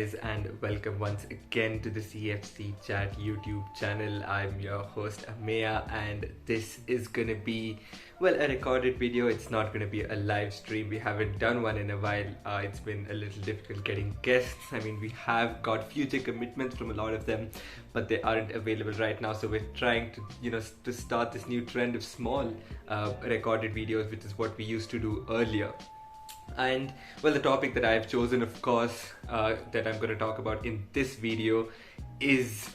guys, and welcome once again to the CFC Chat YouTube channel. I'm your host Ameya, and this is gonna be, well, a recorded video. It's not gonna be a live stream. We haven't done one in a while. It's been a little difficult getting guests. I mean, we have got future commitments from a lot of them, but they aren't available right now. So we're trying to start this new trend of small recorded videos, which is what we used to do earlier. And well, the topic that I've chosen, of course, that I'm going to talk about in this video is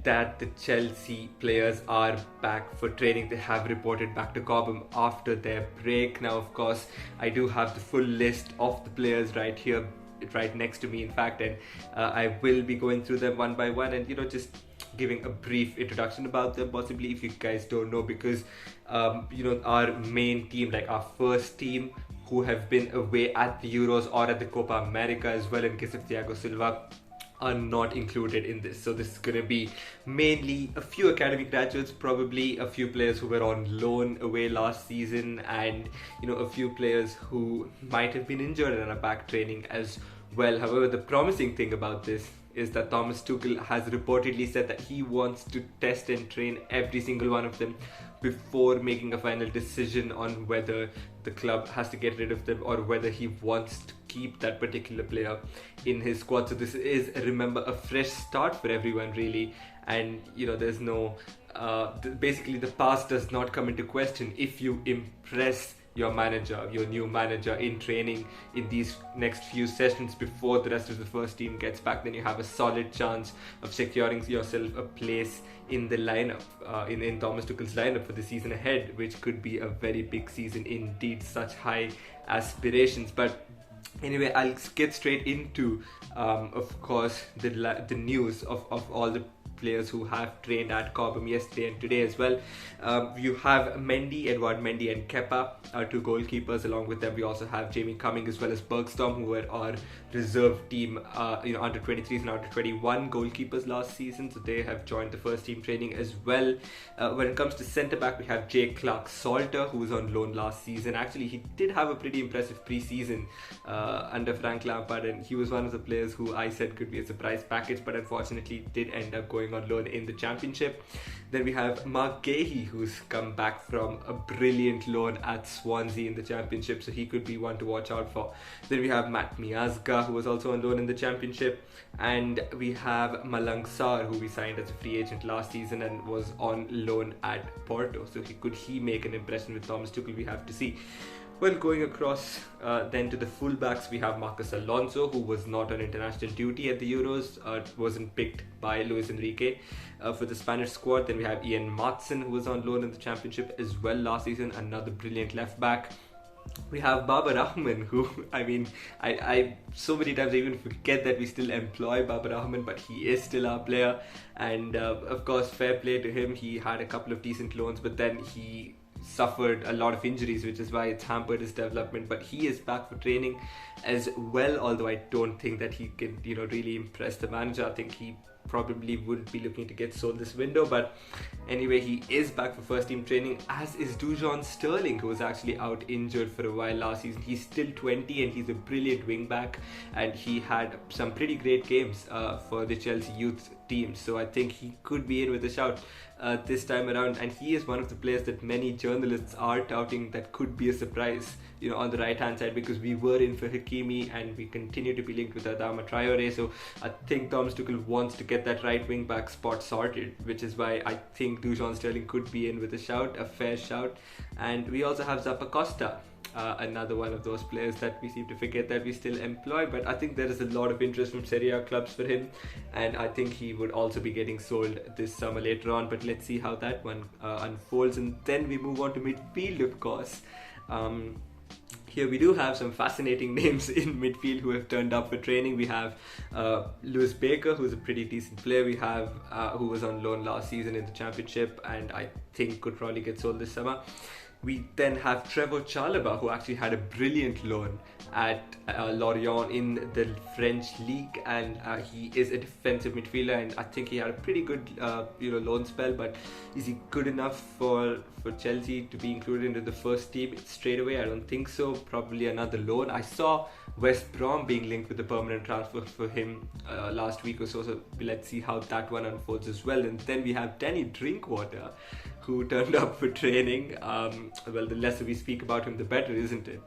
that the Chelsea players are back for training. They have reported back to Cobham after their break. Now, of course, I do have the full list of the players right here, right next to me, in fact, and I will be going through them one by one and just giving a brief introduction about them, possibly, if you guys don't know, because our main team, like our first team, who have been away at the Euros or at the Copa America as well, in case of Thiago Silva, are not included in this. So this is going to be mainly a few academy graduates, probably a few players who were on loan away last season, and a few players who might have been injured and are back training as well. However, the promising thing about this is that Thomas Tuchel has reportedly said that he wants to test and train every single one of them before making a final decision on whether the club has to get rid of them or whether he wants to keep that particular player in his squad. So this is, remember, a fresh start for everyone, really. And there's no basically the past does not come into question. If you impress your new manager in training in these next few sessions before the rest of the first team gets back, then you have a solid chance of securing yourself a place in the lineup, in Thomas Tuchel's lineup for the season ahead, which could be a very big season indeed. Such high aspirations. But anyway, I'll get straight into of course the news of all the players who have trained at Cobham yesterday and today as well. You have Edouard Mendy and Kepa, our two goalkeepers. Along with them, we also have Jamie Cumming as well as Bergstrom, who were our reserve team, under 23s and under 21 goalkeepers last season. So they have joined the first team training as well. When it comes to centre back, we have Jay Clark-Salter, who was on loan last season. Actually, he did have a pretty impressive pre-season under Frank Lampard, and he was one of the players who I said could be a surprise package, but unfortunately did end up going on loan in the Championship. Then we have Mark Gahey, who's come back from a brilliant loan at Swansea in the Championship, so he could be one to watch out for. Then we have Matt Miazga, who was also on loan in the Championship, and we have Malang Sarr, who we signed as a free agent last season and was on loan at Porto. So could he make an impression with Thomas Tuchel? We have to see. Well, going across then to the fullbacks, we have Marcos Alonso, who was not on international duty at the Euros, wasn't picked by Luis Enrique for the Spanish squad. Then we have Ian Maatsen, who was on loan in the Championship as well last season, another brilliant left back. We have Babar Rahman, who, I so many times I even forget that we still employ Babar Rahman, but he is still our player. And of course, fair play to him. He had a couple of decent loans, but then he suffered a lot of injuries, which is why it's hampered his development. But he is back for training as well, although I don't think that he can really impress the manager. I think he probably would be looking to get sold this window. But anyway, he is back for first team training, as is Dujon Sterling, who was actually out injured for a while last season. He's still 20 and he's a brilliant wing back, and he had some pretty great games for the Chelsea youth team. So I think he could be in with a shout this time around, and he is one of the players that many journalists are touting that could be a surprise on the right hand side, because we were in for Hakimi and we continue to be linked with Adama Traore. So I think Thomas Tuchel wants to get that right wing back spot sorted, which is why I think Dujon Sterling could be in with a fair shout. And we also have Zappa Costa, another one of those players that we seem to forget that we still employ, but I think there is a lot of interest from Serie A clubs for him, and I think he would also be getting sold this summer later on. But let's see how that one unfolds. And then we move on to midfield, of course. Here we do have some fascinating names in midfield who have turned up for training. We have Lewis Baker, who's a pretty decent player. We have who was on loan last season in the Championship and I think could probably get sold this summer. We then have Trevor Chalobah, who actually had a brilliant loan at Lorient in the French league, and he is a defensive midfielder, and I think he had a pretty good loan spell. But is he good enough for Chelsea to be included into the first team straight away? I don't think so. Probably another loan. I saw West Brom being linked with a permanent transfer for him last week or so. So let's see how that one unfolds as well. And then we have Danny Drinkwater, who turned up for training. Well, the lesser we speak about him, the better, isn't it?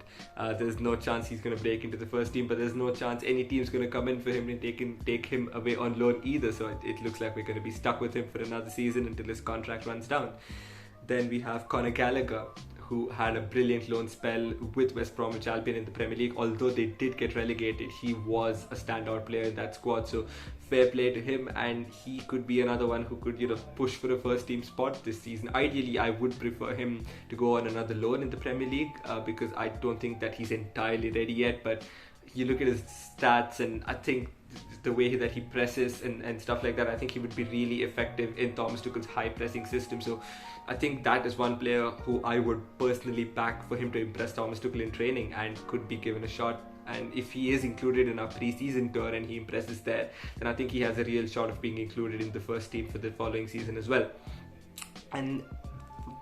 There's no chance he's going to break into the first team, but there's no chance any team's going to come in for him and take him away on loan either. So it looks like we're going to be stuck with him for another season until his contract runs down. Then we have Conor Gallagher, who had a brilliant loan spell with West Bromwich Albion in the Premier League. Although they did get relegated, he was a standout player in that squad. So fair play to him, and he could be another one who could, push for a first team spot this season. Ideally, I would prefer him to go on another loan in the Premier League because I don't think that he's entirely ready yet. But you look at his stats, and I think the way that he presses and stuff like that, I think he would be really effective in Thomas Tuchel's high pressing system. So I think that is one player who I would personally back for him to impress Thomas Tuchel in training and could be given a shot. And if he is included in our pre-season tour and he impresses there, then I think he has a real shot of being included in the first team for the following season as well. And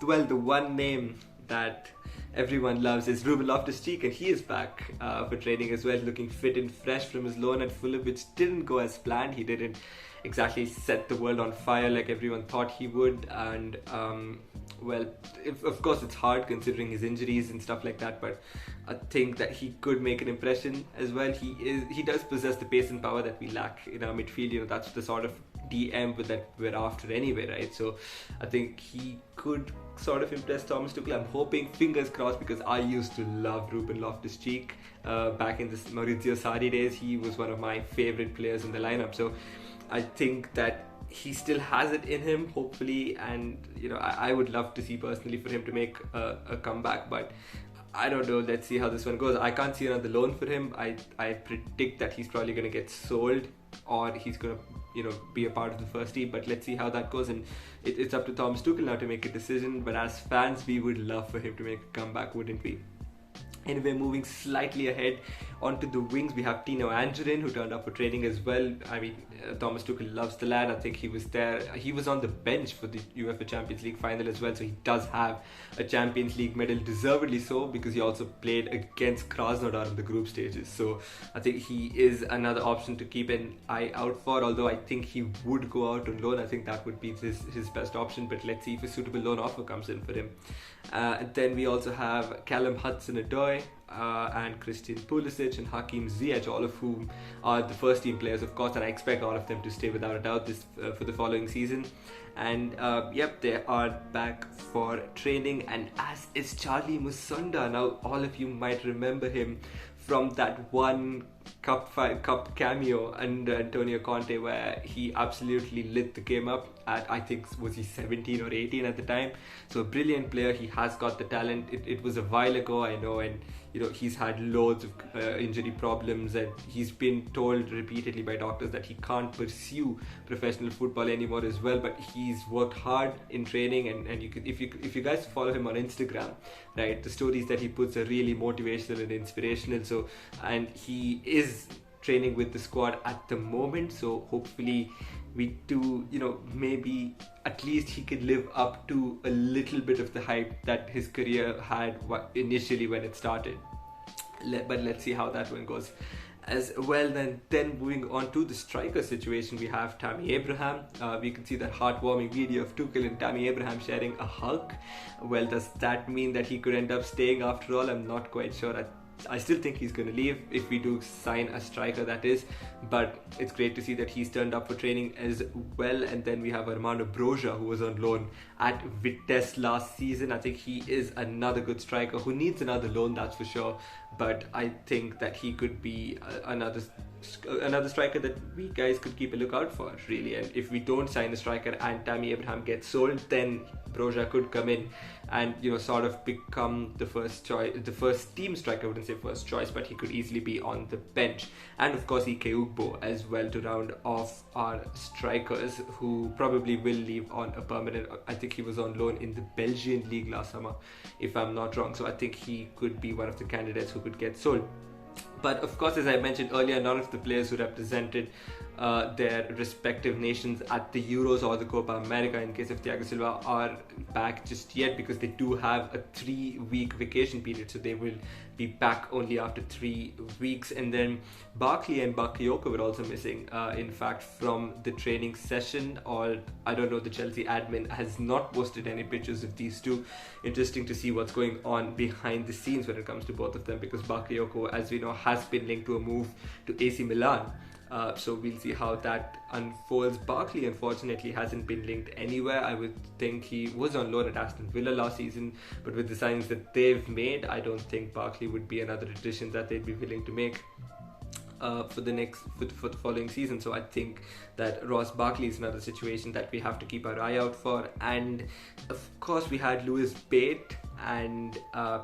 well, the one name that everyone loves is Ruben Loftus-Cheek, and he is back for training as well, looking fit and fresh from his loan at Fulham, which didn't go as planned. He didn't exactly set the world on fire like everyone thought he would, and of course it's hard considering his injuries and stuff like that, but I think that he could make an impression as well. He does possess the pace and power that we lack in our midfield. That's the sort of DM that we're after anyway, right? So I think he could sort of impress Thomas Tuchel. I'm hoping, fingers crossed, because I used to love Ruben Loftus-Cheek back in the Maurizio Sarri days. He was one of my favorite players in the lineup, so I think that he still has it in him, hopefully, and I would love to see personally for him to make a comeback, but I don't know. Let's see how this one goes. I can't see another loan for him. I predict that he's probably going to get sold, or he's going to be a part of the first team, but let's see how that goes. And it's up to Thomas Tuchel now to make a decision, but as fans we would love for him to make a comeback, wouldn't we? Anyway, moving slightly ahead onto the wings, we have Tino Angerin, who turned up for training as well. I mean, Thomas Tuchel loves the lad. I think he was there. He was on the bench for the UEFA Champions League final as well, so he does have a Champions League medal, deservedly so, because he also played against Krasnodar in the group stages. So I think he is another option to keep an eye out for, although I think he would go out on loan. I think that would be his best option, but let's see if a suitable loan offer comes in for him. And then we also have Callum Hudson-Odoi and Christian Pulisic and Hakim Ziyech, all of whom are the first team players, of course, and I expect all of them to stay without a doubt this for the following season. And they are back for training, and as is Charlie Musonda. Now, all of you might remember him from that one Cup cameo under Antonio Conte, where he absolutely lit the game up at, I think, was he 17 or 18 at the time. So a brilliant player. He has got the talent. It was a while ago, I know, and he's had loads of injury problems, and he's been told repeatedly by doctors that he can't pursue professional football anymore as well. But he's worked hard in training, and you could, if you guys follow him on Instagram, right, the stories that he puts are really motivational and inspirational. So, and he is training with the squad at the moment, so hopefully we do, maybe at least he could live up to a little bit of the hype that his career had initially when it started. But let's see how that one goes as well. Then moving on to the striker situation, we have Tammy Abraham. We can see that heartwarming video of Tuchel and Tammy Abraham sharing a hug. Well, does that mean that he could end up staying after all? I'm not quite sure. I still think he's going to leave if we do sign a striker, that is, but it's great to see that he's turned up for training as well. And then we have Armando Broja, who was on loan at Vitesse last season. I think he is another good striker who needs another loan, that's for sure, but I think that he could be another striker that we guys could keep a lookout for, really. And if we don't sign a striker and Tammy Abraham gets sold, then Broja could come in and sort of become the first choice, the first team striker. I wouldn't say first choice, but he could easily be on the bench. And of course Ike Ugbo as well to round off our strikers, who probably will leave on a permanent. I think he was on loan in the Belgian league last summer, if I'm not wrong, so I think he could be one of the candidates who could get sold. But of course, as I mentioned earlier, none of the players who represented their respective nations at the Euros or the Copa America, in case of Thiago Silva, are back just yet, because they do have a 3-week vacation period, so they will be back only after 3 weeks. And then Barkley and Bakayoko were also missing, in fact, from the training session, or I don't know, the Chelsea admin has not posted any pictures of these two. Interesting to see what's going on behind the scenes when it comes to both of them, because Bakayoko, as we know, has been linked to a move to AC Milan. So we'll see how that unfolds. Barkley, unfortunately, hasn't been linked anywhere. I would think he was on loan at Aston Villa last season, but with the signings that they've made, I don't think Barkley would be another addition that they'd be willing to make for the following season. So I think that Ross Barkley is another situation that we have to keep our eye out for. And of course, we had Luiz and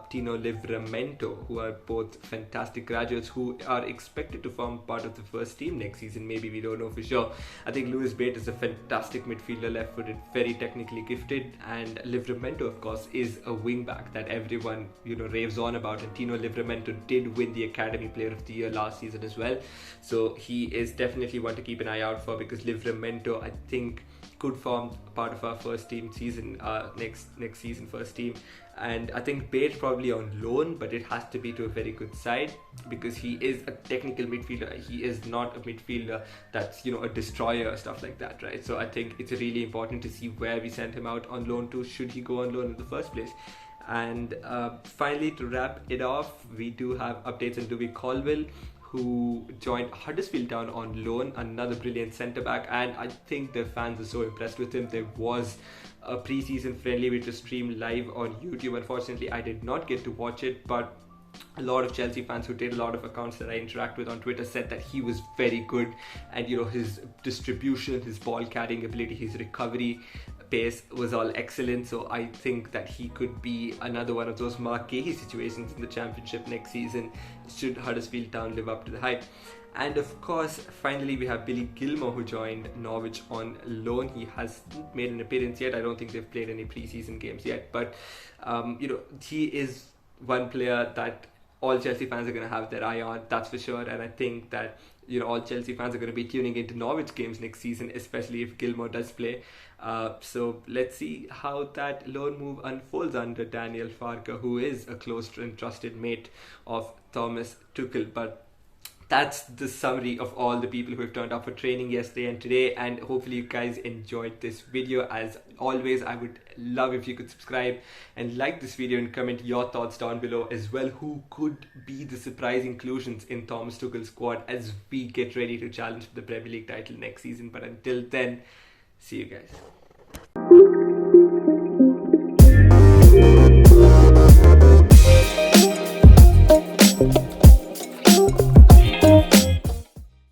Tino Livramento, who are both fantastic graduates who are expected to form part of the first team next season. Maybe, we don't know for sure. I think Luiz is a fantastic midfielder, left-footed, very technically gifted, and Livramento, of course, is a wing-back that everyone raves on about. And Tino Livramento did win the Academy Player of the Year last season as well, so he is definitely one to keep an eye out for, because Livramento, I think, could form part of our first team season, next season first team. And I think Bate probably on loan, but it has to be to a very good side, because he is a technical midfielder. He is not a midfielder that's a destroyer or stuff like that, right? So I think it's really important to see where we send him out on loan to, should he go on loan in the first place. And finally, to wrap it off, we do have updates on Dewey Colwill, who joined Huddersfield Town on loan, another brilliant centre-back, and I think the fans are so impressed with him. There was a pre-season friendly which was streamed live on YouTube. Unfortunately, I did not get to watch it, but a lot of Chelsea fans who did a lot of accounts that I interact with on Twitter said that he was very good, and his distribution, his ball carrying ability, his recovery pace was all excellent. So I think that he could be another one of those Mark Gahey situations in the Championship next season, should Huddersfield Town live up to the hype. And of course, finally, we have Billy Gilmour, who joined Norwich on loan. He hasn't made an appearance yet. I don't think they've played any pre-season games yet, but he is one player that all Chelsea fans are going to have their eye on, that's for sure. And I think that all Chelsea fans are going to be tuning into Norwich games next season, especially if Gilmour does play. So let's see how that loan move unfolds under Daniel Farke, who is a close and trusted mate of Thomas Tuchel. But that's the summary of all the people who have turned up for training yesterday and today, and hopefully you guys enjoyed this video. As always, I would love if you could subscribe and like this video and comment your thoughts down below as well. Who could be the surprise inclusions in Thomas Tuchel's squad as we get ready to challenge for the Premier League title next season? But until then, see you guys.